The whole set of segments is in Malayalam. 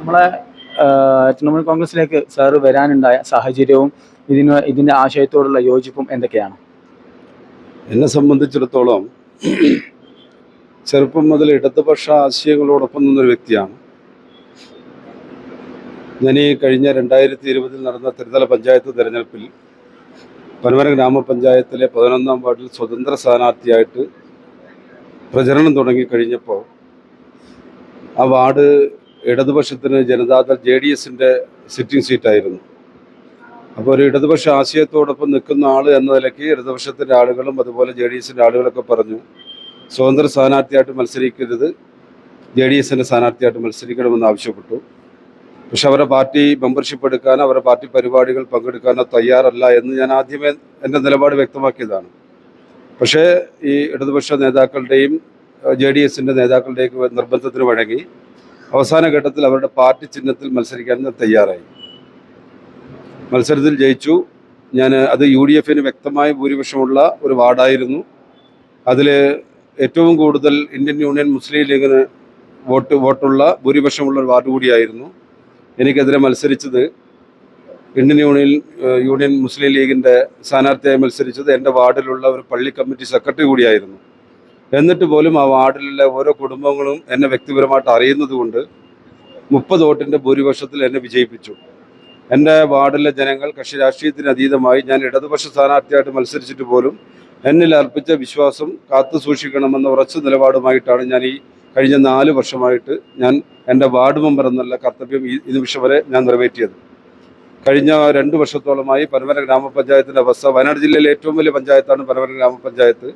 നമ്മളെ തൃണമൂൽ കോൺഗ്രസിലേക്ക് സാറ് വരാനുണ്ടായ സാഹചര്യവും ഇതിന്റെ ആശയത്തോടുള്ള യോജിപ്പും എന്തൊക്കെയാണ്? എന്നെ സംബന്ധിച്ചിടത്തോളം ചെറുപ്പം മുതൽ ഇടതുപക്ഷ ആശയങ്ങളോടൊപ്പം നിന്നൊരു വ്യക്തിയാണ് ഞാൻ. ഈ കഴിഞ്ഞ 2020 നടന്ന ത്രിതല പഞ്ചായത്ത് തെരഞ്ഞെടുപ്പിൽ പനമര ഗ്രാമപഞ്ചായത്തിലെ 11-ാം വാർഡിൽ സ്വതന്ത്ര സ്ഥാനാർത്ഥിയായിട്ട് പ്രചരണം തുടങ്ങിക്കഴിഞ്ഞപ്പോൾ ആ വാർഡ് ഇടതുപക്ഷത്തിന് ജനതാദൾ JDSന്റെ സിറ്റിംഗ് സീറ്റായിരുന്നു. അപ്പോൾ ഒരു ഇടതുപക്ഷ ആശയത്തോടൊപ്പം നിൽക്കുന്ന ആൾ എന്ന നിലയ്ക്ക് ഇടതുപക്ഷത്തിൻ്റെ ആളുകളും അതുപോലെ JDSന്റെ ആളുകളൊക്കെ പറഞ്ഞു, സ്വതന്ത്ര സ്ഥാനാർത്ഥിയായിട്ട് മത്സരിക്കരുത്, JDSന്റെ സ്ഥാനാർത്ഥിയായിട്ട് മത്സരിക്കണമെന്ന് ആവശ്യപ്പെട്ടു. പക്ഷെ അവരുടെ പാർട്ടി മെമ്പർഷിപ്പ് എടുക്കാനോ അവരുടെ പാർട്ടി പരിപാടികൾ പങ്കെടുക്കാനോ തയ്യാറല്ല എന്ന് ഞാൻ ആദ്യമേ എൻ്റെ നിലപാട് വ്യക്തമാക്കിയതാണ്. പക്ഷേ ഈ ഇടതുപക്ഷ നേതാക്കളുടെയും JDSന്റെ നേതാക്കളുടെയും നിർബന്ധത്തിന് വഴങ്ങി അവസാന ഘട്ടത്തിൽ അവരുടെ പാർട്ടി ചിഹ്നത്തിൽ മത്സരിക്കാൻ ഞാൻ തയ്യാറായി. മത്സരത്തിൽ ജയിച്ചു ഞാൻ. അത് UDFന് വ്യക്തമായ ഭൂരിപക്ഷമുള്ള ഒരു വാർഡായിരുന്നു. അതിൽ ഏറ്റവും കൂടുതൽ ഇന്ത്യൻ യൂണിയൻ മുസ്ലിം ലീഗിന് വോട്ടുള്ള ഭൂരിപക്ഷമുള്ള ഒരു വാർഡ് കൂടിയായിരുന്നു. എനിക്കെതിരെ മത്സരിച്ചത് ഇന്ത്യൻ യൂണിയൻ മുസ്ലിം ലീഗിൻ്റെ സ്ഥാനാർത്ഥിയായി മത്സരിച്ചത് എൻ്റെ വാർഡിലുള്ള ഒരു പള്ളി കമ്മിറ്റി സെക്രട്ടറി കൂടിയായിരുന്നു. എന്നിട്ട് പോലും ആ വാർഡിലുള്ള ഓരോ കുടുംബങ്ങളും എന്നെ വ്യക്തിപരമായിട്ട് അറിയുന്നത് കൊണ്ട് 30 വോട്ടിൻ്റെ ഭൂരിപക്ഷത്തിൽ എന്നെ വിജയിപ്പിച്ചു. എൻ്റെ വാർഡിലെ ജനങ്ങൾ കക്ഷി രാഷ്ട്രീയത്തിന് അതീതമായി ഞാൻ ഇടതുപക്ഷ സ്ഥാനാർത്ഥിയായിട്ട് മത്സരിച്ചിട്ട് പോലും എന്നിൽ അർപ്പിച്ച വിശ്വാസം കാത്തു സൂക്ഷിക്കണമെന്ന ഉറച്ച നിലപാടുമായിട്ടാണ് ഞാൻ ഈ കഴിഞ്ഞ 4 വർഷമായിട്ട് ഞാൻ എൻ്റെ വാർഡ് മെമ്പർ എന്നുള്ള കർത്തവ്യം ഈ നിമിഷം വരെ ഞാൻ നിറവേറ്റിയത്. കഴിഞ്ഞ 2 വർഷത്തോളമായി പനമര ഗ്രാമപഞ്ചായത്തിൻ്റെ അവസ്ഥ, വയനാട് ജില്ലയിലെ ഏറ്റവും വലിയ പഞ്ചായത്താണ് പനമര ഗ്രാമപഞ്ചായത്ത്.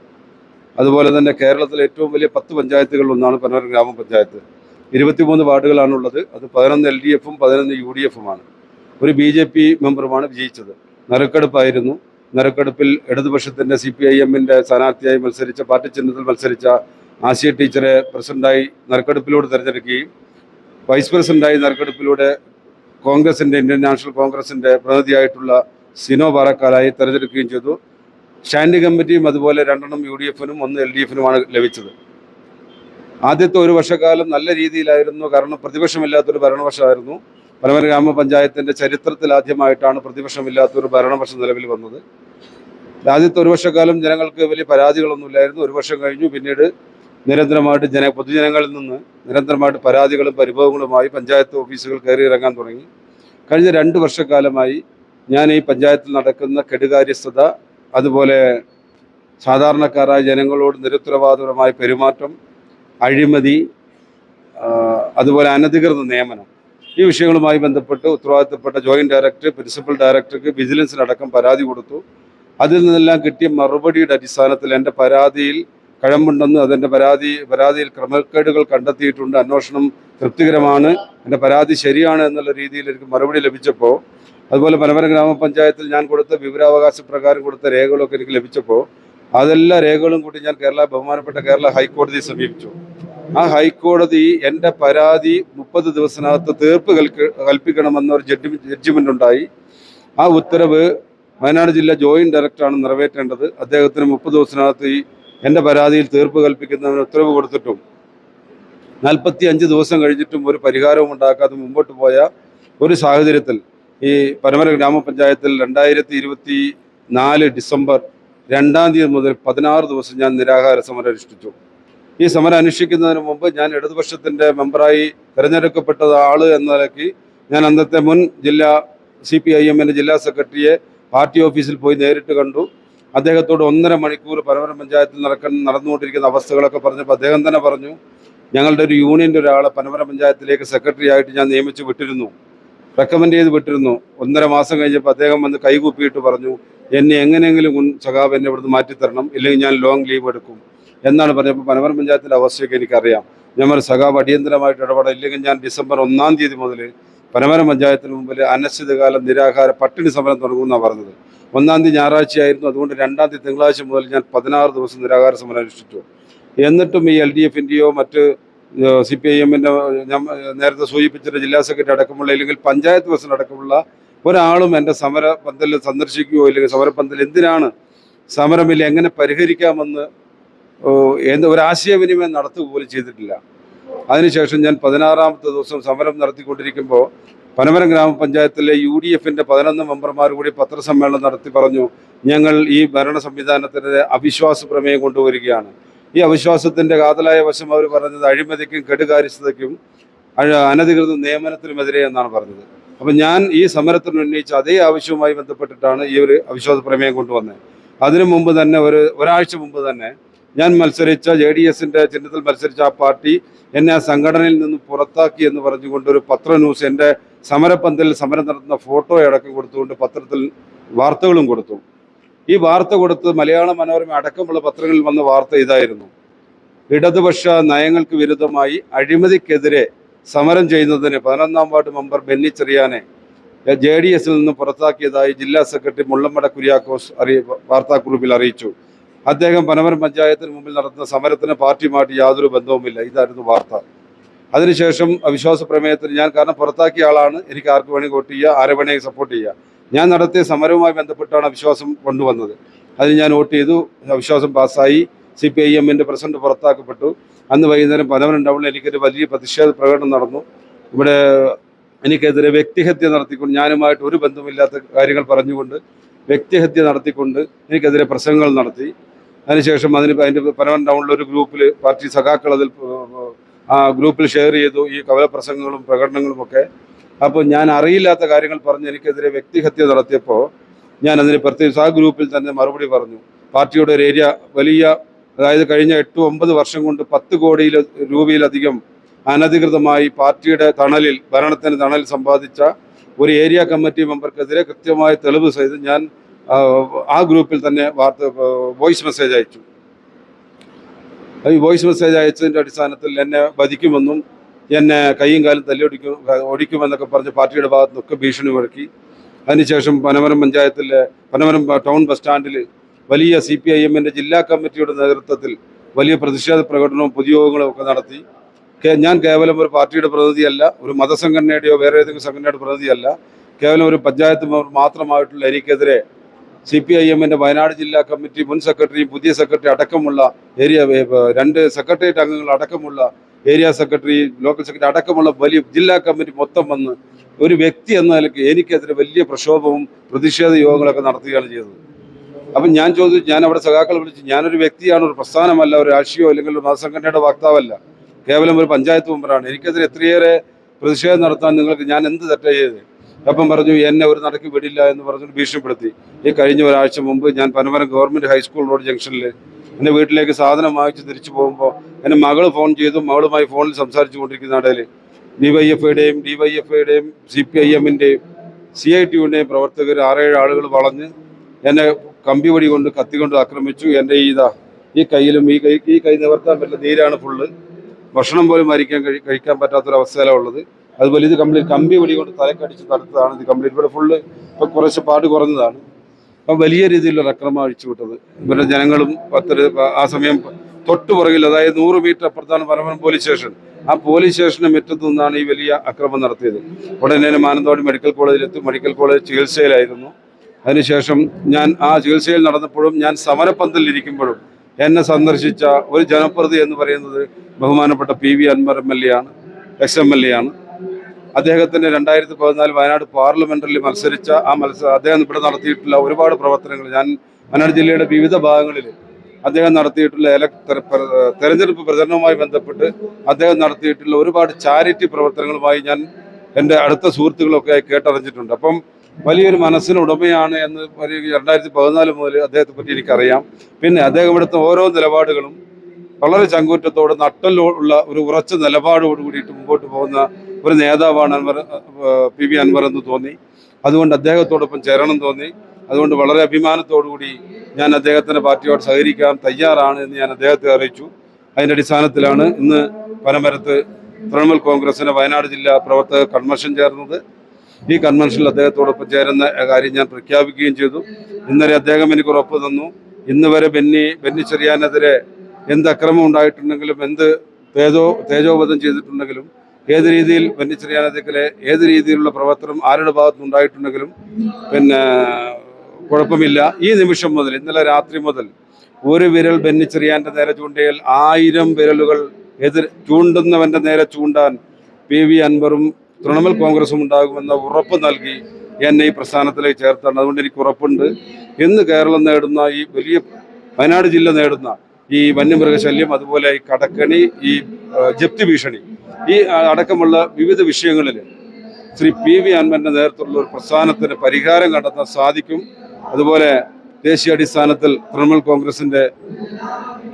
അതുപോലെ തന്നെ കേരളത്തിലെ ഏറ്റവും വലിയ 10 പഞ്ചായത്തുകളിലൊന്നാണ് പനമര ഗ്രാമപഞ്ചായത്ത്. 23 വാർഡുകളാണുള്ളത്. അത് 11 LDFും 11 UDFുമാണ്. ഒരു BJP മെമ്പറുമാണ് വിജയിച്ചത്. നറുക്കെടുപ്പായിരുന്നു. നറുക്കെടുപ്പിൽ ഇടതുപക്ഷത്തിൻ്റെ CPIMന്റെ സ്ഥാനാർത്ഥിയായി മത്സരിച്ച, പാർട്ടി ചിഹ്നത്തിൽ മത്സരിച്ച ആസിയ ടീച്ചറെ പ്രസിഡന്റായി നറുക്കെടുപ്പിലൂടെ തിരഞ്ഞെടുക്കുകയും വൈസ് പ്രസിഡന്റായി നറുക്കെടുപ്പിലൂടെ കോൺഗ്രസിൻ്റെ, ഇന്ത്യൻ നാഷണൽ കോൺഗ്രസിൻ്റെ പ്രതിനിധിയായിട്ടുള്ള സിനോ പാറക്കാലായി തിരഞ്ഞെടുക്കുകയും ചെയ്തു. സ്റ്റാൻഡിംഗ് കമ്മിറ്റിയും അതുപോലെ 2 UDFനും 1 LDFനുമാണ് ലഭിച്ചത്. ആദ്യത്തെ 1 വർഷക്കാലം നല്ല രീതിയിലായിരുന്നു. കാരണം പ്രതിപക്ഷമില്ലാത്തൊരു ഭരണവർഷമായിരുന്നു. പനമര ഗ്രാമപഞ്ചായത്തിൻ്റെ ചരിത്രത്തിൽ ആദ്യമായിട്ടാണ് പ്രതിപക്ഷമില്ലാത്തൊരു ഭരണവർഷം നിലവിൽ വന്നത്. ആദ്യത്തെ 1 വർഷക്കാലം ജനങ്ങൾക്ക് വലിയ പരാതികളൊന്നുമില്ലായിരുന്നു. 1 വർഷം കഴിഞ്ഞു. പിന്നീട് നിരന്തരമായിട്ട് പൊതുജനങ്ങളിൽ നിന്ന് നിരന്തരമായിട്ട് പരാതികളും പരിഭവങ്ങളുമായി പഞ്ചായത്ത് ഓഫീസുകൾ കയറി ഇറങ്ങാൻ തുടങ്ങി. കഴിഞ്ഞ 2 വർഷക്കാലമായി ഞാൻ ഈ പഞ്ചായത്തിൽ നടക്കുന്ന കെടുകാര്യസ്ഥത, അതുപോലെ സാധാരണക്കാരായ ജനങ്ങളോട് നിരുത്തരവാദപരമായ പെരുമാറ്റം, അഴിമതി, അതുപോലെ അനധികൃത നിയമനം, ഈ വിഷയങ്ങളുമായി ബന്ധപ്പെട്ട് ഉത്തരവാദിത്തപ്പെട്ട ജോയിന്റ് ഡയറക്ടർ, പ്രിൻസിപ്പൽ ഡയറക്ടർക്ക് വിജിലൻസിനടക്കം പരാതി കൊടുത്തു. അതിൽ നിന്നെല്ലാം കിട്ടിയ മറുപടിയുടെ അടിസ്ഥാനത്തിൽ എൻ്റെ പരാതിയിൽ കഴമ്പുണ്ടെന്ന്, അതിൻ്റെ പരാതിയിൽ ക്രമക്കേടുകൾ കണ്ടെത്തിയിട്ടുണ്ട്, അന്വേഷണം തൃപ്തികരമാണ്, എൻ്റെ പരാതി ശരിയാണ് എന്നുള്ള രീതിയിൽ എനിക്ക് മറുപടി ലഭിച്ചപ്പോൾ, അതുപോലെ പനമര ഗ്രാമപഞ്ചായത്തിൽ ഞാൻ കൊടുത്ത വിവരാവകാശ പ്രകാരം കൊടുത്ത രേഖകളൊക്കെ എനിക്ക് ലഭിച്ചപ്പോൾ അതെല്ലാ രേഖകളും കൂടി ഞാൻ ബഹുമാനപ്പെട്ട കേരള ഹൈക്കോടതിയെ സമീപിച്ചു. ആ ഹൈക്കോടതി എൻ്റെ പരാതി 30 ദിവസത്തിനകത്ത് തീർപ്പ് കൽപ്പിക്കണമെന്നൊരു ജഡ്ജിമെൻ്റ് ഉണ്ടായി. ആ ഉത്തരവ് വയനാട് ജില്ലാ ജോയിന്റ് ഡയറക്ടറാണ് നിറവേറ്റേണ്ടത്. അദ്ദേഹത്തിന് 30 ദിവസത്തിനകത്ത് എൻ്റെ പരാതിയിൽ തീർപ്പ് കൽപ്പിക്കുന്നതിന് ഉത്തരവ് കൊടുത്തിട്ടും 45 ദിവസം കഴിഞ്ഞിട്ടും ഒരു പരിഹാരവും ഉണ്ടാക്കാതെ മുമ്പോട്ട് പോയ ഒരു സാഹചര്യത്തിൽ ഈ പനമര ഗ്രാമപഞ്ചായത്തിൽ 2024 ഡിസംബർ 2-ാം തീയതി മുതൽ 16 ദിവസം ഞാൻ നിരാഹാര സമരം അനുഷ്ഠിച്ചു. ഈ സമരം അനുഷ്ഠിക്കുന്നതിന് മുമ്പ് ഞാൻ ഇടതുപക്ഷത്തിൻ്റെ മെമ്പറായി തിരഞ്ഞെടുക്കപ്പെട്ട ആൾ എന്ന നിലയ്ക്ക് ഞാൻ അന്നത്തെ മുൻ ജില്ലാ CPIMന്റെ ജില്ലാ സെക്രട്ടറിയെ പാർട്ടി ഓഫീസിൽ പോയി നേരിട്ട് കണ്ടു. അദ്ദേഹത്തോട് 1.5 മണിക്കൂർ പനമര പഞ്ചായത്തിൽ നടന്നുകൊണ്ടിരിക്കുന്ന അവസ്ഥകളൊക്കെ പറഞ്ഞപ്പോൾ അദ്ദേഹം തന്നെ പറഞ്ഞു, ഞങ്ങളുടെ ഒരു യൂണിയൻ്റെ ഒരാളെ പനമര പഞ്ചായത്തിലേക്ക് സെക്രട്ടറി ആയിട്ട് ഞാൻ നിയമിച്ച് വിട്ടിരുന്നു, റെക്കമെൻഡ് ചെയ്ത് വിട്ടിരുന്നു. 1.5 മാസം കഴിഞ്ഞപ്പോൾ അദ്ദേഹം വന്ന് കൈകൂപ്പിയിട്ട് പറഞ്ഞു, എന്നെ എങ്ങനെയെങ്കിലും സഖാവ് എന്നെ ഇവിടുന്ന് മാറ്റിത്തരണം, ഇല്ലെങ്കിൽ ഞാൻ ലോങ് ലീവ് എടുക്കും എന്നാണ് പറഞ്ഞപ്പോൾ പനമര പഞ്ചായത്തിൻ്റെ അവസ്ഥയൊക്കെ എനിക്കറിയാം. ഞാൻ സഖാവ് അടിയന്തരമായിട്ട് ഇടപെടാം, ഇല്ലെങ്കിൽ ഞാൻ ഡിസംബർ 1-ാം തീയതി മുതൽ പനമര പഞ്ചായത്തിന് മുമ്പിൽ അനിശ്ചിതകാലം നിരാഹാര പട്ടിണി സമരം തുടങ്ങുമെന്നാണ് പറഞ്ഞത്. 1-ാം തീയതി ഞായറാഴ്ചയായിരുന്നു. അതുകൊണ്ട് 2-ാം തീയതി തിങ്കളാഴ്ച മുതൽ ഞാൻ 16 ദിവസം നിരാഹാര സമരം അനുഷ്ഠിച്ചു. എന്നിട്ടും ഈ LDFൻ്റെയോ മറ്റ് CPIMൻ്റെ ഞാൻ നേരത്തെ സൂചിപ്പിച്ചിട്ട് ജില്ലാ സെക്രട്ടറി അടക്കമുള്ള, ഇല്ലെങ്കിൽ പഞ്ചായത്ത് പ്രസിഡന്റ് അടക്കമുള്ള ഒരാളും എൻ്റെ സമര പന്തലിൽ സന്ദർശിക്കുകയോ ഇല്ലെങ്കിൽ സമരപന്തൽ എന്തിനാണ്, സമരമില്ല, എങ്ങനെ പരിഹരിക്കാമെന്ന് ഒരാശയവിനിമയം നടത്തുക പോലും ചെയ്തിട്ടില്ല. അതിനുശേഷം ഞാൻ 16ാമത്തെ ദിവസം സമരം നടത്തിക്കൊണ്ടിരിക്കുമ്പോൾ പനമരം ഗ്രാമപഞ്ചായത്തിലെ UDFന്റെ 11 മെമ്പർമാർ കൂടി പത്രസമ്മേളനം നടത്തി പറഞ്ഞു, ഞങ്ങൾ ഈ ഭരണ സംവിധാനത്തിൻ്റെ അവിശ്വാസ പ്രമേയം കൊണ്ടുവരികയാണ്. ഈ അവിശ്വാസത്തിൻ്റെ കാതലായ വശം അവർ പറഞ്ഞത് അഴിമതിക്കും കെടുകാര്യസ്ഥതയ്ക്കും അനധികൃത നിയമനത്തിനുമെതിരെ എന്നാണ് പറഞ്ഞത്. അപ്പം ഞാൻ ഈ സമരത്തിന് ഉന്നയിച്ച അതേ ആവശ്യവുമായി ബന്ധപ്പെട്ടിട്ടാണ് ഈ ഒരു അവിശ്വാസ പ്രമേയം കൊണ്ടുവന്നത്. അതിനു മുമ്പ് തന്നെ ഒരാഴ്ച മുമ്പ് തന്നെ ഞാൻ മത്സരിച്ച JDSന്റെ ചിഹ്നത്തിൽ മത്സരിച്ച ആ പാർട്ടി എന്നെ ആ സംഘടനയിൽ നിന്ന് പുറത്താക്കി എന്ന് പറഞ്ഞുകൊണ്ട് ഒരു പത്ര ന്യൂസ് എൻ്റെ സമരപ്പന്തലിൽ സമരം നടത്തുന്ന ഫോട്ടോ അടക്കം കൊടുത്തുകൊണ്ട് പത്രത്തിൽ വാർത്തകളും കൊടുത്തു. ഈ വാർത്ത കൊടുത്ത് മലയാള മനോരമ അടക്കമുള്ള പത്രങ്ങളിൽ വന്ന വാർത്ത ഇതായിരുന്നു: ഇടതുപക്ഷ നയങ്ങൾക്ക് വിരുദ്ധമായി അഴിമതിക്കെതിരെ സമരം ചെയ്യുന്നതിന് 11ാം വാർഡ് മെമ്പർ ബെന്നി ചെറിയാനെ JDSൽ നിന്ന് പുറത്താക്കിയതായി ജില്ലാ സെക്രട്ടറി മുള്ളമ്മട കുര്യാക്കോസ് വാർത്താക്കുറിപ്പിൽ അറിയിച്ചു. അദ്ദേഹം പനമരം പഞ്ചായത്തിന് മുമ്പിൽ നടത്തുന്ന സമരത്തിന് പാർട്ടിയുമായിട്ട് യാതൊരു ബന്ധവുമില്ല. ഇതായിരുന്നു വാർത്ത. അതിനുശേഷം അവിശ്വാസ പ്രമേയത്തിന് ഞാൻ, കാരണം പുറത്താക്കിയ ആളാണ്, എനിക്ക് ആർക്ക് വേണമെങ്കിൽ വോട്ട് ചെയ്യുക, ആരെ വേണമെങ്കിൽ സപ്പോർട്ട് ചെയ്യുക. ഞാൻ നടത്തിയ സമരവുമായി ബന്ധപ്പെട്ടാണ് അവിശ്വാസം കൊണ്ടുവന്നത്. അതിന് ഞാൻ വോട്ട് ചെയ്തു. അവിശ്വാസം പാസ്സായി. CPIMന്റെ പ്രസിഡന്റ് പുറത്താക്കപ്പെട്ടു. അന്ന് വൈകുന്നേരം പനമരം ടൗണിൽ എനിക്കൊരു വലിയ പ്രതിഷേധ പ്രകടനം നടന്നു. ഇവിടെ എനിക്കെതിരെ വ്യക്തിഹത്യ നടത്തിക്കൊണ്ട്, ഞാനുമായിട്ട് ഒരു ബന്ധമില്ലാത്ത കാര്യങ്ങൾ പറഞ്ഞുകൊണ്ട് വ്യക്തിഹത്യ നടത്തിക്കൊണ്ട് എനിക്കെതിരെ പ്രസംഗങ്ങൾ നടത്തി. അതിനുശേഷം അതിൻ്റെ പനമരം ടൗണിലൊരു ഗ്രൂപ്പിൽ പാർട്ടി സഖാക്കൾ അതിൽ ആ ഗ്രൂപ്പിൽ ഷെയർ ചെയ്തു ഈ കവല പ്രസംഗങ്ങളും പ്രകടനങ്ങളുമൊക്കെ. അപ്പോൾ ഞാൻ അറിയില്ലാത്ത കാര്യങ്ങൾ പറഞ്ഞ് എനിക്കെതിരെ വ്യക്തിഹത്യ നടത്തിയപ്പോൾ ഞാൻ അതിന് പ്രത്യേകിച്ച് ആ ഗ്രൂപ്പിൽ തന്നെ മറുപടി പറഞ്ഞു. പാർട്ടിയുടെ ഒരു ഏരിയ വലിയ, അതായത് കഴിഞ്ഞ 8-9 വർഷം കൊണ്ട് 10 കോടി രൂപയിലധികം അനധികൃതമായി പാർട്ടിയുടെ തണലിൽ, ഭരണത്തിന് തണലിൽ സമ്പാദിച്ച ഒരു ഏരിയ കമ്മിറ്റി മെമ്പർക്കെതിരെ കൃത്യമായ തെളിവ് സഹിതം ഞാൻ ആ ഗ്രൂപ്പിൽ തന്നെ വോയിസ് മെസ്സേജ് അയച്ചു. ഈ വോയിസ് മെസ്സേജ് അയച്ചതിൻ്റെ അടിസ്ഥാനത്തിൽ എന്നെ വധിക്കുമെന്നും എന്നെ കൈയും കാലും ഒടിക്കുമെന്നൊക്കെ പറഞ്ഞ് പാർട്ടിയുടെ ഭാഗത്തു നിന്നൊക്കെ ഭീഷണി മുഴക്കി. അതിനുശേഷം പനമരം പഞ്ചായത്തിലെ പനമരം ടൗൺ ബസ് സ്റ്റാൻഡിൽ വലിയ CPIMന്റെ ജില്ലാ കമ്മിറ്റിയുടെ നേതൃത്വത്തിൽ വലിയ പ്രതിഷേധ പ്രകടനവും പൊതുയോഗങ്ങളും ഒക്കെ നടത്തി. ഞാൻ കേവലം ഒരു പാർട്ടിയുടെ പ്രതിനിധിയല്ല, ഒരു മതസംഘടനയുടെയോ വേറെ ഏതെങ്കിലും സംഘടനയുടെ പ്രതിനിധിയല്ല, കേവലം ഒരു പഞ്ചായത്ത് മെമ്പർ മാത്രമായിട്ടുള്ള എനിക്കെതിരെ CPIMന്റെ വയനാട് ജില്ലാ കമ്മിറ്റി മുൻ സെക്രട്ടറിയും പുതിയ സെക്രട്ടറി അടക്കമുള്ള 2 സെക്രട്ടേറിയറ്റ് അംഗങ്ങൾ അടക്കമുള്ള ഏരിയ സെക്രട്ടറി, ലോക്കൽ സെക്രട്ടറി അടക്കമുള്ള വലിയ ജില്ലാ കമ്മിറ്റി മൊത്തം വന്ന് ഒരു വ്യക്തി എന്ന നിലയ്ക്ക് എനിക്കെതിരെ വലിയ പ്രക്ഷോഭവും പ്രതിഷേധ യോഗങ്ങളൊക്കെ നടത്തുകയാണ് ചെയ്തത്. അപ്പം ഞാൻ ചോദിച്ചു, ഞാൻ അവിടെ സഖാക്കൾ വിളിച്ചു, ഞാനൊരു വ്യക്തിയാണ്, ഒരു പ്രസ്ഥാനമല്ല, ഒരു രാഷ്ട്രീയമോ അല്ലെങ്കിൽ ഒരു മതസംഘടനയുടെ വക്താവല്ല, കേവലം ഒരു പഞ്ചായത്ത് മെമ്പറാണ്. എനിക്കെതിരെ എത്രയേറെ പ്രതിഷേധം നടത്താൻ നിങ്ങൾക്ക് ഞാൻ എന്ത് തെറ്റാ ചെയ്തത്? അപ്പം പറഞ്ഞു, എന്നെ ഒരു നടക്ക് വിടില്ല എന്ന് പറഞ്ഞിട്ട് ഭീഷണിപ്പെടുത്തി. ഈ കഴിഞ്ഞ ഒരാഴ്ച മുമ്പ് ഞാൻ പനമരം ഗവൺമെൻറ് ഹൈസ്കൂൾ റോഡ് ജംഗ്ഷനിൽ എൻ്റെ വീട്ടിലേക്ക് സാധനം വാങ്ങിച്ച് തിരിച്ചു പോകുമ്പോൾ എൻ്റെ മകൾ ഫോൺ ചെയ്തു. മകളുമായി ഫോണിൽ സംസാരിച്ചു കൊണ്ടിരിക്കുന്ന ഇടയിൽ DYFIയുടെയും CPIMന്റെയും CITUവിൻ്റെയും പ്രവർത്തകർ 6-7 ആളുകൾ വളഞ്ഞ് എന്നെ കമ്പി വടി കൊണ്ട് കത്തിക്കൊണ്ട് ആക്രമിച്ചു. എൻ്റെ ഈ കയ്യിലും ഈ കൈ നിവർത്താൻ പറ്റില്ല, നീരാണ് ഫുള്ള്. ഭക്ഷണം പോലും കഴിക്കാൻ പറ്റാത്തൊരവസ്ഥയിലാണ് ഉള്ളത്. അതുപോലെ ഇത് കംപ്ലീറ്റ് കമ്പി വടി കൊണ്ട് തലക്കടിച്ച് തടുത്തതാണ്. ഇത് കംപ്ലീറ്റ് ഇവിടെ ഫുള്ള് ഇപ്പം കുറച്ച് പാട് കുറഞ്ഞതാണ്. അപ്പം വലിയ രീതിയിലുള്ള അക്രമം അഴിച്ചുവിട്ടത് ഇവരുടെ ജനങ്ങളും ആ സമയം തൊട്ടു പുറകിൽ, അതായത് 100 മീറ്റർ അപ്പുറത്താണ് പനമരം പോലീസ് സ്റ്റേഷൻ. ആ പോലീസ് സ്റ്റേഷന് മുറ്റത്തു നിന്നാണ് ഈ വലിയ അക്രമം നടത്തിയത്. ഉടനെ മാനന്തവാടി മെഡിക്കൽ കോളേജിലെത്തി. മെഡിക്കൽ കോളേജ് ചികിത്സയിലായിരുന്നു. അതിനുശേഷം ഞാൻ ആ ചികിത്സയിൽ നടന്നപ്പോഴും ഞാൻ സമരപ്പന്തലിരിക്കുമ്പോഴും എന്നെ സന്ദർശിച്ച ഒരു ജനപ്രതി എന്ന് പറയുന്നത് ബഹുമാനപ്പെട്ട PV അൻവർ MLA ആണ്, ex-MLA ആണ്. അദ്ദേഹത്തിന് 2014 വയനാട് പാർലമെന്റിൽ മത്സരിച്ച അദ്ദേഹം ഇവിടെ നടത്തിയിട്ടുള്ള ഒരുപാട് പ്രവർത്തനങ്ങൾ, ഞാൻ വയനാട് ജില്ലയുടെ വിവിധ ഭാഗങ്ങളിൽ അദ്ദേഹം നടത്തിയിട്ടുള്ള തെരഞ്ഞെടുപ്പ് പ്രചരണവുമായി ബന്ധപ്പെട്ട് അദ്ദേഹം നടത്തിയിട്ടുള്ള ഒരുപാട് ചാരിറ്റി പ്രവർത്തനങ്ങളുമായി ഞാൻ എൻ്റെ അടുത്ത സുഹൃത്തുക്കളൊക്കെ കേട്ടറിഞ്ഞിട്ടുണ്ട്. അപ്പം വലിയൊരു മനസ്സിന് ഉടമയാണ് എന്ന് 2014 മുതൽ അദ്ദേഹത്തെ പറ്റി എനിക്കറിയാം. പിന്നെ അദ്ദേഹം എടുത്ത ഓരോ നിലപാടുകളും വളരെ ചങ്കൂറ്റത്തോടെ നട്ടലുള്ള ഒരു ഉറച്ച നിലപാടോട് കൂടിയിട്ട് മുമ്പോട്ട് പോകുന്ന ഒരു നേതാവാണ് PV അൻവർ എന്ന് തോന്നി. അതുകൊണ്ട് അദ്ദേഹത്തോടൊപ്പം ചേരണം തോന്നി. അതുകൊണ്ട് വളരെ അഭിമാനത്തോടുകൂടി ഞാൻ അദ്ദേഹത്തിൻ്റെ പാർട്ടിയോട് സഹകരിക്കാൻ തയ്യാറാണ് എന്ന് ഞാൻ അദ്ദേഹത്തെ അറിയിച്ചു. അതിൻ്റെ അടിസ്ഥാനത്തിലാണ് ഇന്ന് പനമരത്ത് തൃണമൂൽ കോൺഗ്രസിൻ്റെ വയനാട് ജില്ലാ പ്രവർത്തക കൺവെൻഷൻ ചേർന്നത്. ഈ കൺവെൻഷനിൽ അദ്ദേഹത്തോടൊപ്പം ചേരുന്ന കാര്യം ഞാൻ പ്രഖ്യാപിക്കുകയും ചെയ്തു. ഇന്നലെ അദ്ദേഹം എനിക്ക് ഉറപ്പ് തന്നു, ഇന്ന് വരെ ബെന്നി ചെറിയാനെതിരെ എന്ത് അക്രമം ഉണ്ടായിട്ടുണ്ടെങ്കിലും, എന്ത് തേജോവധം ചെയ്തിട്ടുണ്ടെങ്കിലും, ഏത് രീതിയിൽ ബെന്നി ചെറിയാനെതിരെ ഏത് രീതിയിലുള്ള പ്രവർത്തനം ആരുടെ ഭാഗത്തുനിന്നുണ്ടായിട്ടുണ്ടെങ്കിലും പിന്നെ കുഴപ്പമില്ല. ഈ നിമിഷം മുതൽ, ഇന്നലെ രാത്രി മുതൽ, ഒരു വിരൽ ബെന്നി ചെറിയാൻ്റെ നേരെ ചൂണ്ടിയാൽ 1000 വിരലുകൾ ചൂണ്ടുന്നവന്റെ നേരെ ചൂണ്ടാൻ PV അൻവറും തൃണമൂൽ കോൺഗ്രസും ഉണ്ടാകുമെന്ന ഉറപ്പ് നൽകി എന്നെ ഈ പ്രസ്ഥാനത്തിലേക്ക് ചേർത്താണ്. അതുകൊണ്ട് എനിക്ക് ഉറപ്പുണ്ട്, ഇന്ന് കേരളം നേടുന്ന ഈ വലിയ വയനാട് ജില്ല നേടുന്ന ഈ വന്യമൃഗശല്യം, അതുപോലെ ഈ കടക്കണി, ഈ ജപ്തി ഭീഷണി, ഈ അടക്കമുള്ള വിവിധ വിഷയങ്ങളിൽ ശ്രീ PV അൻവറിന്റെ നേതൃത്വത്തിലുള്ള ഒരു പ്രസ്ഥാനത്തിന് പരിഹാരം കണ്ടെത്താൻ സാധിക്കും. അതുപോലെ ദേശീയ അടിസ്ഥാനത്തിൽ തൃണമൂൽ കോൺഗ്രസിന്റെ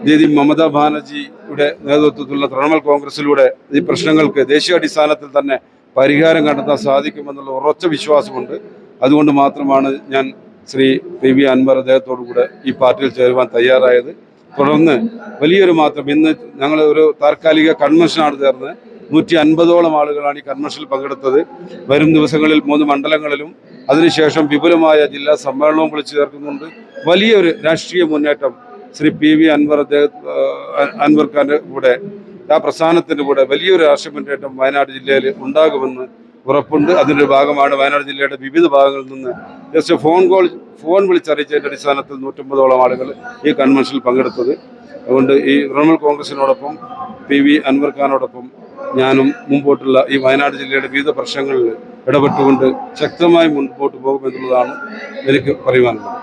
ദീദി മമതാ ബാനർജിയുടെ നേതൃത്വത്തിലുള്ള തൃണമൂൽ കോൺഗ്രസിലൂടെ ഈ പ്രശ്നങ്ങൾക്ക് ദേശീയ അടിസ്ഥാനത്തിൽ തന്നെ പരിഹാരം കണ്ടെത്താൻ സാധിക്കുമെന്നുള്ള ഉറച്ച വിശ്വാസമുണ്ട്. അതുകൊണ്ട് മാത്രമാണ് ഞാൻ ശ്രീ PV അൻവർ അദ്ദേഹത്തോടു കൂടെ ഈ പാർട്ടിയിൽ ചേരുവാൻ തയ്യാറായത്. തുടർന്ന് വലിയൊരു മാറ്റം, ഇന്ന് ഞങ്ങൾ ഒരു താൽക്കാലിക കൺവെൻഷനാണ് ചേർന്ന് 150ഓളം ആളുകളാണ് ഈ കൺവെൻഷനിൽ പങ്കെടുത്തത്. വരും ദിവസങ്ങളിൽ 3 മണ്ഡലങ്ങളിലും അതിനുശേഷം വിപുലമായ ജില്ലാ സമ്മേളനവും വിളിച്ചു ചേർക്കുന്നുണ്ട്. വലിയൊരു രാഷ്ട്രീയ മുന്നേറ്റം ശ്രീ PV അൻവർ ഖാന്റെ കൂടെ, ആ പ്രസ്ഥാനത്തിന്റെ കൂടെ വലിയൊരു രാഷ്ട്രീയ മുന്നേറ്റം വയനാട് ജില്ലയിൽ ഉണ്ടാകുമെന്ന് ഉറപ്പുണ്ട്. അതിൻ്റെ ഭാഗമാണ് വയനാട് ജില്ലയുടെ വിവിധ ഭാഗങ്ങളിൽ നിന്ന് ജസ്റ്റ് ഫോൺ വിളിച്ചറിയിച്ചതിൻ്റെ അടിസ്ഥാനത്തിൽ 150ഓളം ആളുകൾ ഈ കൺവെൻഷനിൽ പങ്കെടുത്തത്. അതുകൊണ്ട് ഈ തൃണമൂൽ കോൺഗ്രസിനോടൊപ്പം PV അൻവർ ഖാനോടൊപ്പം ഞാനും മുമ്പോട്ടുള്ള ഈ വയനാട് ജില്ലയുടെ വിവിധ പ്രശ്നങ്ങളിൽ ഇടപെട്ടുകൊണ്ട് ശക്തമായി മുൻപോട്ട് പോകുമെന്നുള്ളതാണ് എനിക്ക് പറയുവാനുള്ളത്.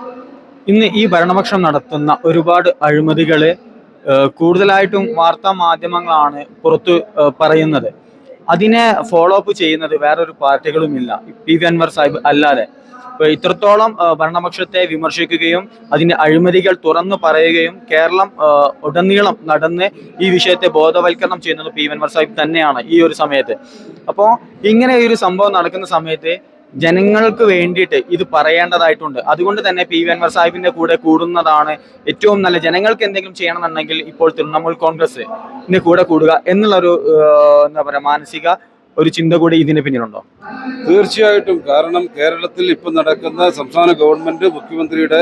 ഇന്ന് ഈ ഭരണപക്ഷം നടത്തുന്ന ഒരുപാട് അഴിമതികള് കൂടുതലായിട്ടും വാർത്താ മാധ്യമങ്ങളാണ് പുറത്തു പറയുന്നത്. അതിനെ ഫോളോ അപ്പ് ചെയ്യുന്നത് വേറൊരു പാർട്ടികളുമില്ല, PV അൻവർ സാഹിബ് അല്ലാതെ. ഇത്രത്തോളം ഭരണപക്ഷത്തെ വിമർശിക്കുകയും അതിന്റെ അഴിമതികൾ തുറന്നു പറയുകയും കേരളം ഉടനീളം നടന്ന് ഈ വിഷയത്തെ ബോധവൽക്കരണം ചെയ്യുന്നത് PV അൻവർ സാഹിബ് തന്നെയാണ് ഈ ഒരു സമയത്ത്. അപ്പോൾ ഇങ്ങനെ ഒരു സംഭവം നടക്കുന്ന സമയത്ത് ജനങ്ങൾക്ക് വേണ്ടിയിട്ട് ഇത് പറയേണ്ടതായിട്ടുണ്ട്. അതുകൊണ്ട് തന്നെ PV അൻവർ സാഹിബിന്റെ കൂടെ കൂടുന്നതാണ് ഏറ്റവും നല്ല. ജനങ്ങൾക്ക് എന്തെങ്കിലും ചെയ്യണമെന്നുണ്ടെങ്കിൽ ഇപ്പോൾ തൃണമൂൽ കോൺഗ്രസിന്റെ കൂടെ കൂടുക എന്നുള്ളൊരു എന്താ പറയുക മാനസിക ഒരു ചിന്ത കൂടി ഇതിന് പിന്നിലുണ്ടോ? തീർച്ചയായിട്ടും. കാരണം കേരളത്തിൽ ഇപ്പം നടക്കുന്ന സംസ്ഥാന ഗവൺമെന്റ് മുഖ്യമന്ത്രിയുടെ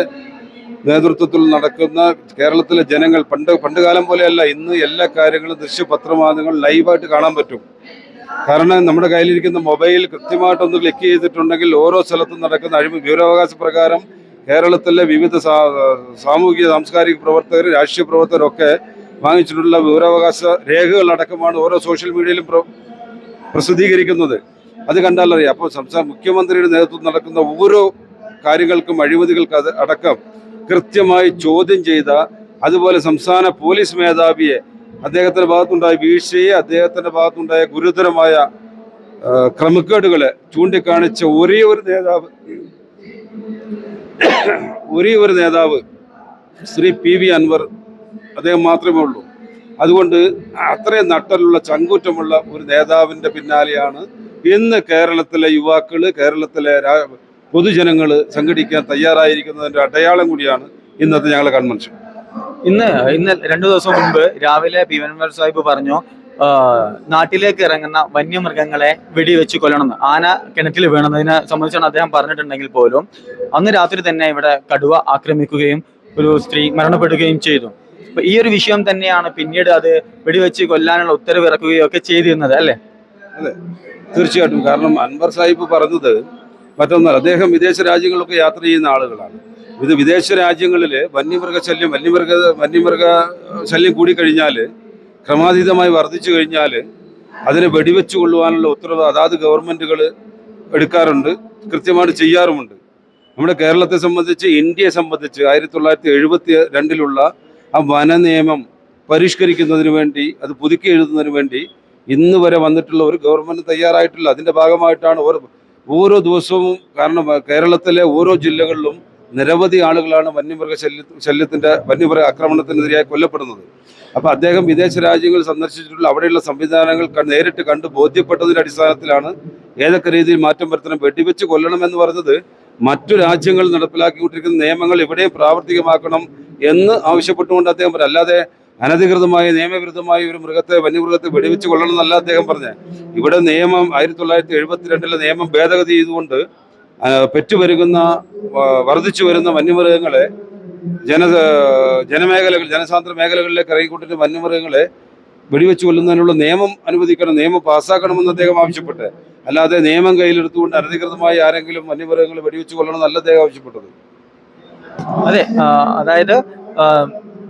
നേതൃത്വത്തിൽ നടക്കുന്ന കേരളത്തിലെ ജനങ്ങൾ പണ്ട് കാലം പോലെയല്ല. ഇന്ന് എല്ലാ കാര്യങ്ങളും ദൃശ്യപത്രമാധ്യമങ്ങൾ ലൈവായിട്ട് കാണാൻ പറ്റും. കാരണം നമ്മുടെ കയ്യിലിരിക്കുന്ന മൊബൈൽ കൃത്യമായിട്ടൊന്ന് ക്ലിക്ക് ചെയ്തിട്ടുണ്ടെങ്കിൽ ഓരോ സ്ഥലത്തും നടക്കുന്ന വിവരാവകാശ പ്രകാരം കേരളത്തിലെ വിവിധ സാമൂഹിക സാംസ്കാരിക പ്രവർത്തകർ, രാഷ്ട്രീയ പ്രവർത്തകരൊക്കെ വാങ്ങിച്ചിട്ടുള്ള വിവരാവകാശ രേഖകളടക്കമാണ് ഓരോ സോഷ്യൽ മീഡിയയിലും പ്രസിദ്ധീകരിക്കുന്നത്. അത് കണ്ടാലറിയാം. അപ്പോൾ മുഖ്യമന്ത്രിയുടെ നേതൃത്വത്തിൽ നടക്കുന്ന ഓരോ കാര്യങ്ങൾക്കും, അഴിമതികൾക്ക് അത് അടക്കം കൃത്യമായി ചോദ്യം ചെയ്ത, അതുപോലെ സംസ്ഥാന പോലീസ് മേധാവിയെ അദ്ദേഹത്തിന്റെ ഭാഗത്തുണ്ടായ വീഴ്ചയെ, അദ്ദേഹത്തിന്റെ ഭാഗത്തുണ്ടായ ഗുരുതരമായ ക്രമക്കേടുകളെ ചൂണ്ടിക്കാണിച്ച ഒരേ ഒരു നേതാവ് ശ്രീ PV അൻവർ, അദ്ദേഹം മാത്രമേ ഉള്ളൂ. അതുകൊണ്ട് അത്രയും നട്ടലുള്ള ചങ്കൂറ്റമുള്ള ഒരു നേതാവിന്റെ പിന്നാലെയാണ് ഇന്ന് കേരളത്തിലെ യുവാക്കള്, കേരളത്തിലെ പൊതുജനങ്ങൾ സംഘടിക്കാൻ തയ്യാറായിരിക്കുന്നതിന്റെ അടയാളം കൂടിയാണ് ഇന്നത്തെ ഞങ്ങളുടെ കൺവെൻഷൻ. ഇന്ന് 2 ദിവസം മുൻപ് രാവിലെ PV അൻവർ സാഹിബ് പറഞ്ഞു നാട്ടിലേക്ക് ഇറങ്ങുന്ന വന്യമൃഗങ്ങളെ വെടിവെച്ച് കൊല്ലണമെന്ന്. ആന കിണറ്റിൽ വീണതിനെ സംബന്ധിച്ചാണ് അദ്ദേഹം പറഞ്ഞിട്ടുണ്ടെങ്കിൽ പോലും അന്ന് രാത്രി തന്നെ ഇവിടെ കടുവ ആക്രമിക്കുകയും ഒരു സ്ത്രീ മരണപ്പെടുകയും ചെയ്തു. അപ്പൊ ഈ ഒരു വിഷയം തന്നെയാണ് പിന്നീട് അത് വെടിവെച്ച് കൊല്ലാനുള്ള ഉത്തരവ് ഇറക്കുകയും ഒക്കെ ചെയ്തിരുന്നത്, അല്ലേ? അതെ, തീർച്ചയായിട്ടും. കാരണം അൻവർ സാഹിബ് പറഞ്ഞത് മറ്റൊന്നല്ല, അദ്ദേഹം വിദേശ രാജ്യങ്ങളിലൊക്കെ യാത്ര ചെയ്യുന്ന ആളുകളാണ്. ഇത് വിദേശ രാജ്യങ്ങളിൽ വന്യമൃഗ ശല്യം കൂടിക്കഴിഞ്ഞാൽ, ക്രമാതീതമായി വർദ്ധിച്ചു കഴിഞ്ഞാൽ അതിനെ വെടിവെച്ച് കൊള്ളുവാനുള്ള ഉത്തരവ് അതാത് ഗവൺമെൻറ്റുകൾ എടുക്കാറുണ്ട്, കൃത്യമായിട്ട് ചെയ്യാറുമുണ്ട്. നമ്മുടെ കേരളത്തെ സംബന്ധിച്ച്, ഇന്ത്യയെ സംബന്ധിച്ച് 1972 ആ വന നിയമം പരിഷ്കരിക്കുന്നതിന് വേണ്ടി, അത് പുതുക്കി എഴുതുന്നതിന് വേണ്ടി ഇന്ന് വരെ വന്നിട്ടുള്ള ഒരു ഗവൺമെൻറ് തയ്യാറായിട്ടില്ല. അതിൻ്റെ ഭാഗമായിട്ടാണ് ഓരോ ദിവസവും, കാരണം കേരളത്തിലെ ഓരോ ജില്ലകളിലും നിരവധി ആളുകളാണ് വന്യമൃഗ ആക്രമണത്തിനെതിരെയായി കൊല്ലപ്പെടുന്നത്. അപ്പോൾ അദ്ദേഹം വിദേശ രാജ്യങ്ങൾ സന്ദർശിച്ചിട്ടുള്ള അവിടെയുള്ള സംവിധാനങ്ങൾ നേരിട്ട് കണ്ട് ബോധ്യപ്പെട്ടതിൻ്റെ അടിസ്ഥാനത്തിലാണ് ഏതൊക്കെ രീതിയിൽ മാറ്റം വരുത്തണം, വെടിവെച്ച് കൊല്ലണമെന്ന് പറഞ്ഞത് മറ്റു രാജ്യങ്ങൾ നടപ്പിലാക്കിക്കൊണ്ടിരിക്കുന്ന നിയമങ്ങൾ ഇവിടെയും പ്രാവർത്തികമാക്കണം എന്ന് ആവശ്യപ്പെട്ടുകൊണ്ട് അദ്ദേഹം പറഞ്ഞു. അല്ലാതെ അനധികൃതമായി നിയമവിരുദ്ധമായി ഒരു വന്യമൃഗത്തെ വെടിവെച്ച് കൊള്ളണം എന്നല്ല അദ്ദേഹം പറഞ്ഞത്. ഇവിടെ നിയമം 1972 നിയമം ഭേദഗതി ചെയ്തുകൊണ്ട് വർദ്ധിച്ചു വരുന്ന വന്യമൃഗങ്ങളെ ജനസാന്ദ്ര മേഖലകളിലേക്ക് ഇറങ്ങിക്കൊണ്ടിരുന്ന വന്യമൃഗങ്ങളെ വെടിവെച്ച് കൊല്ലുന്നതിനുള്ള നിയമം അനുവദിക്കണം, നിയമം പാസ്സാക്കണമെന്ന് അദ്ദേഹം ആവശ്യപ്പെട്ടത്. അല്ലാതെ നിയമം കയ്യിലെടുത്തുകൊണ്ട് അനധികൃതമായി ആരെങ്കിലും വന്യമൃഗങ്ങളെ വെടിവെച്ച് കൊല്ലണം എന്നല്ല അദ്ദേഹം ആവശ്യപ്പെട്ടത്. അതെ, അതായത്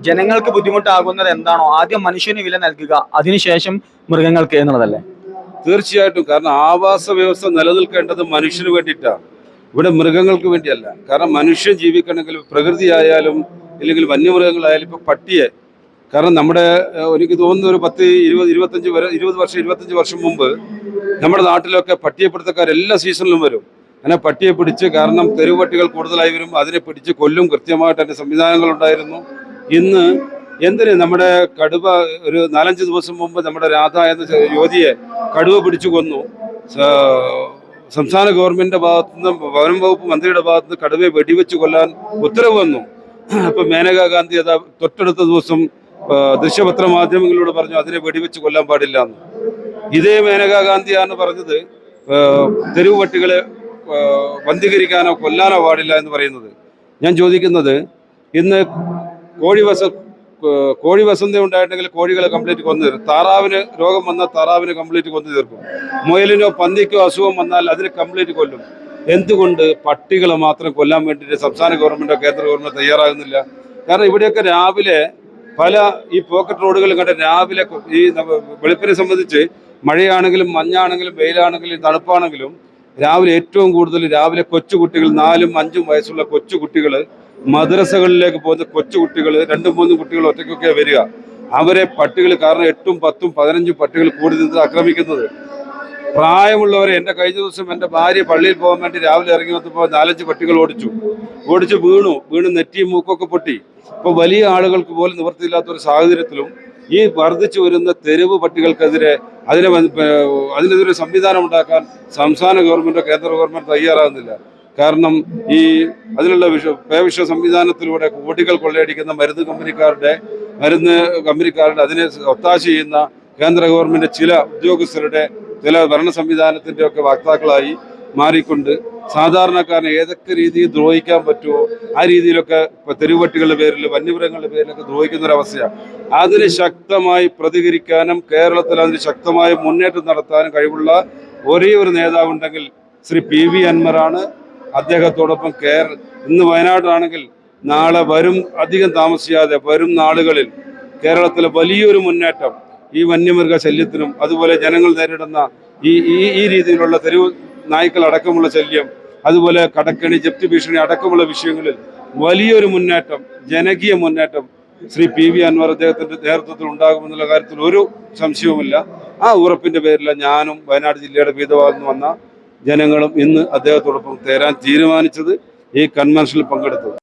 ജനങ്ങൾക്ക് ബുദ്ധിമുട്ടാകുന്നത് എന്താണോ ആദ്യം മനുഷ്യന് വില നൽകുക, അതിനുശേഷം മൃഗങ്ങൾക്ക് എന്നുള്ളതല്ലേ? തീർച്ചയായിട്ടും. കാരണം ആവാസ വ്യവസ്ഥ നിലനിൽക്കേണ്ടത് മനുഷ്യന് വേണ്ടിയിട്ടാണ്, ഇവിടെ മൃഗങ്ങൾക്ക് വേണ്ടിയല്ല. കാരണം മനുഷ്യൻ ജീവിക്കണമെങ്കിൽ പ്രകൃതി ആയാലും ഇല്ലെങ്കിൽ വന്യമൃഗങ്ങളായാലും ഇപ്പൊ പട്ടിയെ, കാരണം നമ്മുടെ എനിക്ക് തോന്നുന്നു ഒരു 20 വർഷം മുമ്പ് നമ്മുടെ നാട്ടിലൊക്കെ പട്ടിയെപ്പിടുത്തക്കാർ എല്ലാ സീസണിലും വരും. അങ്ങനെ പട്ടിയെ പിടിച്ച്, കാരണം തെരുവ് പട്ടികൾ കൂടുതലായി വരും, അതിനെ പിടിച്ച് കൊല്ലും. കൃത്യമായിട്ട് അതിന്റെ സംവിധാനങ്ങൾ ഉണ്ടായിരുന്നു. ഇന്ന് എന്തിന് നമ്മുടെ കടുവ, ഒരു 4-5 ദിവസം മുമ്പ് നമ്മുടെ രാധ എന്ന യുവതിയെ കടുവ പിടിച്ചു കൊന്നു. സംസ്ഥാന ഗവൺമെന്റിന്റെ ഭാഗത്തുനിന്ന്, വനം വകുപ്പ് മന്ത്രിയുടെ ഭാഗത്തുനിന്ന് കടുവയെ വെടിവെച്ച് കൊല്ലാൻ ഉത്തരവ് വന്നു. അപ്പൊ മേനകാ ഗാന്ധി അതാ തൊട്ടടുത്ത ദിവസം ദൃശ്യപത്ര മാധ്യമങ്ങളിലൂടെ പറഞ്ഞു അതിനെ വെടിവെച്ച് കൊല്ലാൻ പാടില്ല എന്ന്. ഇതേ മേനകാ ഗാന്ധിയാണ് പറഞ്ഞത് തെരുവ് പട്ടികളെ വന്ധീകരിക്കാനോ കൊല്ലാനോ പാടില്ല എന്ന് പറയുന്നത്. ഞാൻ ചോദിക്കുന്നത്, ഇന്ന് കോഴി വസന്ത ഉണ്ടായിട്ടെങ്കിൽ കോഴികളെ കംപ്ലീറ്റ് കൊന്നു തീർക്കും. താറാവിന് രോഗം വന്നാൽ താറാവിനെ കംപ്ലീറ്റ് കൊന്നു തീർക്കും. മുയലിനോ പന്നിക്കോ അസുഖം വന്നാൽ അതിനെ കംപ്ലീറ്റ് കൊല്ലും. എന്തുകൊണ്ട് പട്ടികളെ മാത്രം കൊല്ലാൻ വേണ്ടിയിട്ട് സംസ്ഥാന ഗവൺമെന്റോ കേന്ദ്ര ഗവൺമെന്റോ തയ്യാറാകുന്നില്ല? കാരണം ഇവിടെയൊക്കെ രാവിലെ പല ഈ പോക്കറ്റ് റോഡുകളും കണ്ട രാവിലെ ഈ വെളുപ്പിനെ സംബന്ധിച്ച് മഴയാണെങ്കിലും മഞ്ഞാണെങ്കിലും വെയിലാണെങ്കിലും തണുപ്പാണെങ്കിലും രാവിലെ ഏറ്റവും കൂടുതൽ രാവിലെ കൊച്ചുകുട്ടികൾ, 4-5 വയസ്സുള്ള കൊച്ചുകുട്ടികൾ, മദ്രസകളിലേക്ക് പോകുന്ന കൊച്ചുകുട്ടികൾ, 2-3 കുട്ടികൾ ഒറ്റയ്ക്കൊക്കെ വരിക. അവരെ പട്ടികൾ, കാരണം 8-10-15 പട്ടികൾ കൂടി നിന്ന് ആക്രമിക്കുന്നത്. പ്രായമുള്ളവരെ, എൻ്റെ കഴിഞ്ഞ ദിവസം എൻ്റെ ഭാര്യ പള്ളിയിൽ പോകാൻ വേണ്ടി രാവിലെ ഇറങ്ങി വന്നപ്പോൾ 4-5 പട്ടികൾ ഓടിച്ച് വീണ് നെറ്റിയും മൂക്കൊക്കെ പൊട്ടി. ഇപ്പോൾ വലിയ ആളുകൾക്ക് പോലും നിവൃത്തിയില്ലാത്ത ഒരു സാഹചര്യത്തിലും ഈ വർദ്ധിച്ചു വരുന്ന തെരുവ് പട്ടികൾക്കെതിരെ അതിനെതിരെ സംവിധാനം ഉണ്ടാക്കാൻ സംസ്ഥാന ഗവൺമെന്റോ കേന്ദ്ര ഗവൺമെന്റ് തയ്യാറാകുന്നില്ല. കാരണം ഈ അതിനുള്ള പേവിഷ സംവിധാനത്തിലൂടെ കോടികൾ കൊള്ളയടിക്കുന്ന മരുന്ന് കമ്പനിക്കാരുടെ അതിനെ ഒത്താശ ചെയ്യുന്ന കേന്ദ്ര ഗവൺമെന്റ് ചില ഉദ്യോഗസ്ഥരുടെ, ചില ഭരണ സംവിധാനത്തിന്റെ ഒക്കെ വക്താക്കളായി മാറിക്കൊണ്ട് സാധാരണക്കാരനെ ഏതൊക്കെ രീതിയിൽ ദ്രോഹിക്കാൻ പറ്റുമോ ആ രീതിയിലൊക്കെ തെരുവട്ടികളുടെ പേരിൽ, വന്യമൃഗങ്ങളുടെ പേരിലൊക്കെ ദ്രോഹിക്കുന്ന ഒരവസ്ഥയാണ്. അതിന് ശക്തമായി പ്രതികരിക്കാനും കേരളത്തിൽ അതിന് ശക്തമായ മുന്നേറ്റം നടത്താനും കഴിവുള്ള ഒരേ ഒരു നേതാവുണ്ടെങ്കിൽ ശ്രീ PV അൻവറാണ്. അദ്ദേഹത്തോടൊപ്പം ഇന്ന് വയനാടാണെങ്കിൽ നാളെ അധികം താമസിയാതെ വരും നാളുകളിൽ കേരളത്തിലെ വലിയൊരു മുന്നേറ്റം ഈ വന്യമൃഗ ശല്യത്തിനും അതുപോലെ ജനങ്ങൾ നേരിടുന്ന ഈ രീതിയിലുള്ള തെരുവ് നായ്ക്കൾ അടക്കമുള്ള ശല്യം, അതുപോലെ കടക്കണി, ജപ്തി ഭീഷണി അടക്കമുള്ള വിഷയങ്ങളിൽ വലിയൊരു മുന്നേറ്റം, ജനകീയ മുന്നേറ്റം ശ്രീ PV അൻവർ അദ്ദേഹത്തിന്റെ നേതൃത്വത്തിൽ ഉണ്ടാകുമെന്നുള്ള കാര്യത്തിൽ ഒരു സംശയവുമില്ല. ആ ഉറപ്പിന്റെ പേരിൽ ഞാനും വയനാട് ജില്ലയുടെ വിവിധ ഭാഗത്ത് നിന്ന് വന്ന ജനങ്ങളും ഇന്ന് അദ്ദേഹത്തോടൊപ്പം ചേരാൻ തീരുമാനിച്ചത്, ഈ കൺവെൻഷനിൽ പങ്കെടുത്തത്.